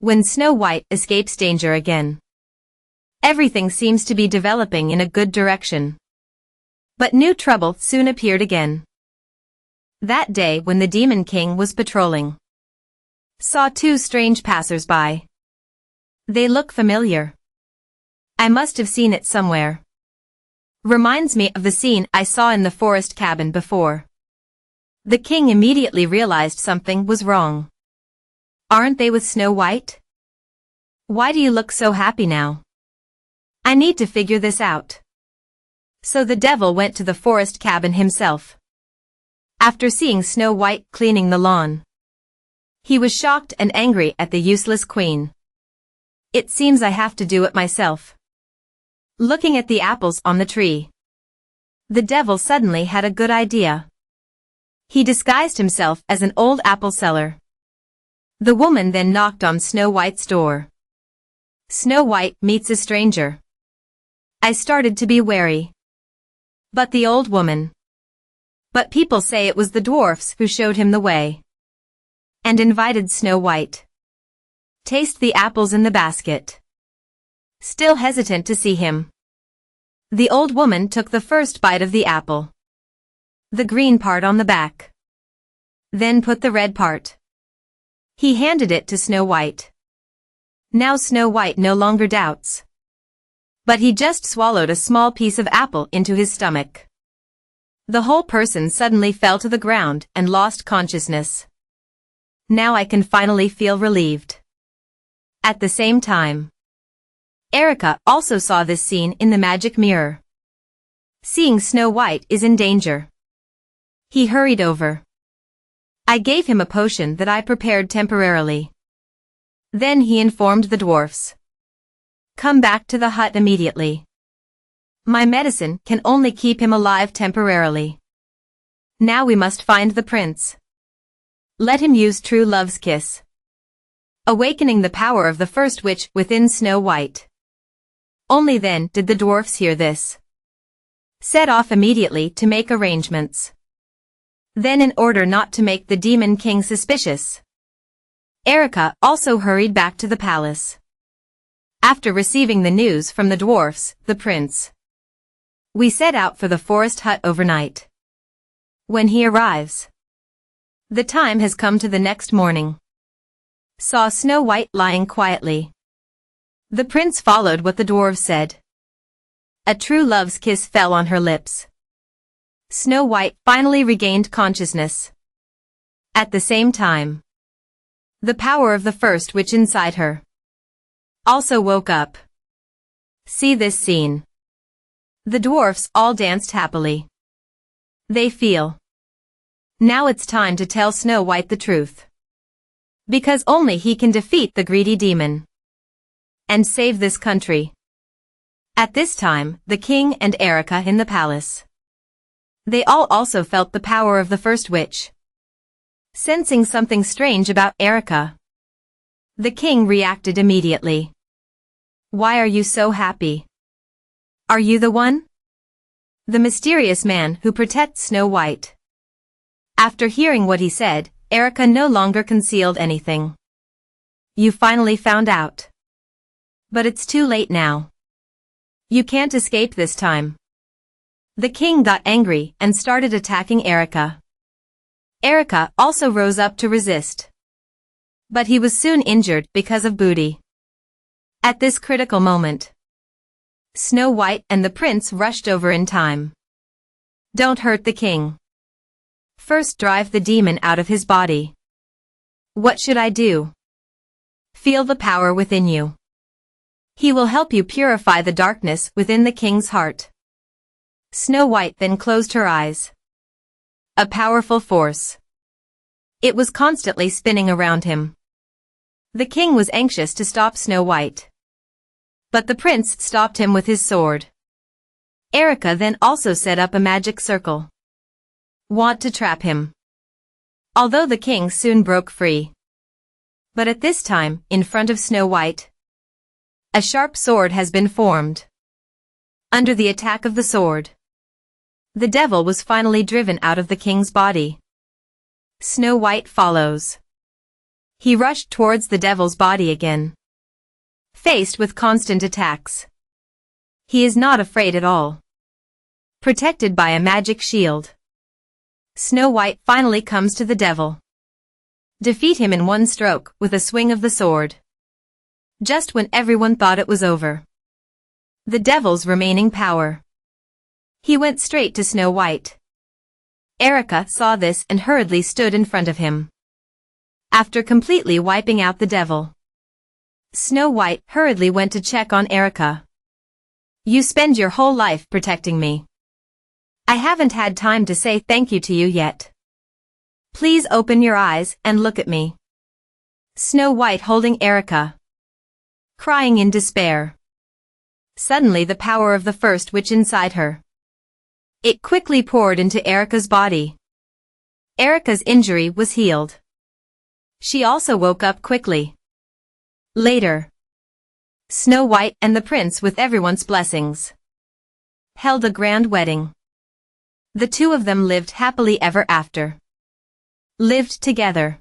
When Snow White escapes danger again. Everything seems to be developing in a good direction. But new trouble soon appeared again. That day when the Demon King was patrolling, saw two strange passers-by. They look familiar. I must have seen it somewhere. Reminds me of the scene I saw in the forest cabin before. The king immediately realized something was wrong. Aren't they with Snow White? Why do you look so happy now? I need to figure this out. So the devil went to the forest cabin himself. After seeing Snow White cleaning the lawn, he was shocked and angry at the useless queen. It seems I have to do it myself. Looking at the apples on the tree, the devil suddenly had a good idea. He disguised himself as an old apple seller. The woman then knocked on Snow White's door. Snow White meets a stranger. I started to be wary. But the old woman. But people say it was the dwarfs who showed him the way. And invited Snow White. Taste the apples in the basket. Still hesitant to see him. The old woman took the first bite of the apple. The green part on the back. Then put the red part. He handed it to Snow White. Now Snow White no longer doubts. But he just swallowed a small piece of apple into his stomach. The whole person suddenly fell to the ground and lost consciousness. Now I can finally feel relieved. At the same time, Erica also saw this scene in the magic mirror. Seeing Snow White is in danger, he hurried over. I gave him a potion that I prepared temporarily. Then he informed the dwarfs. Come back to the hut immediately. My medicine can only keep him alive temporarily. Now we must find the prince. Let him use true love's kiss, awakening the power of the first witch within Snow White. Only then did the dwarfs hear this. Set off immediately to make arrangements. Then in order not to make the Demon King suspicious, Erica also hurried back to the palace. After receiving the news from the dwarfs, the prince. We set out for the forest hut overnight. When he arrives, the time has come to the next morning. Saw Snow White lying quietly. The prince followed what the dwarves said. A true love's kiss fell on her lips. Snow White finally regained consciousness. At the same time, the power of the first witch inside her also woke up. See this scene. The dwarfs all danced happily. They feel. Now it's time to tell Snow White the truth. Because only he can defeat the greedy demon and save this country. At this time, the king and Erica in the palace. They all also felt the power of the first witch. Sensing something strange about Erica, the king reacted immediately. Why are you so happy? Are you the one? The mysterious man who protects Snow White. After hearing what he said, Erica no longer concealed anything. You finally found out. But it's too late now. You can't escape this time. The king got angry and started attacking Erica. Erica also rose up to resist. But he was soon injured because of Booty. At this critical moment, Snow White and the prince rushed over in time. Don't hurt the king. First drive the demon out of his body. What should I do? Feel the power within you. He will help you purify the darkness within the king's heart. Snow White then closed her eyes. A powerful force. It was constantly spinning around him. The king was anxious to stop Snow White. But the prince stopped him with his sword. Erica then also set up a magic circle. Want to trap him. Although the king soon broke free. But at this time, in front of Snow White, a sharp sword has been formed. Under the attack of the sword, the devil was finally driven out of the king's body. Snow White follows. He rushed towards the devil's body again. Faced with constant attacks, he is not afraid at all. Protected by a magic shield, Snow White finally comes to the devil. Defeat him in one stroke with a swing of the sword. Just when everyone thought it was over. The devil's remaining power. He went straight to Snow White. Erica saw this and hurriedly stood in front of him. After completely wiping out the devil, Snow White hurriedly went to check on Erica. You spend your whole life protecting me. I haven't had time to say thank you to you yet. Please open your eyes and look at me. Snow White holding Erica, crying in despair. Suddenly the power of the first witch inside her. It quickly poured into Erica's body. Erica's injury was healed. She also woke up quickly. Later, Snow White and the prince, with everyone's blessings, held a grand wedding. The two of them lived happily ever after. Lived together.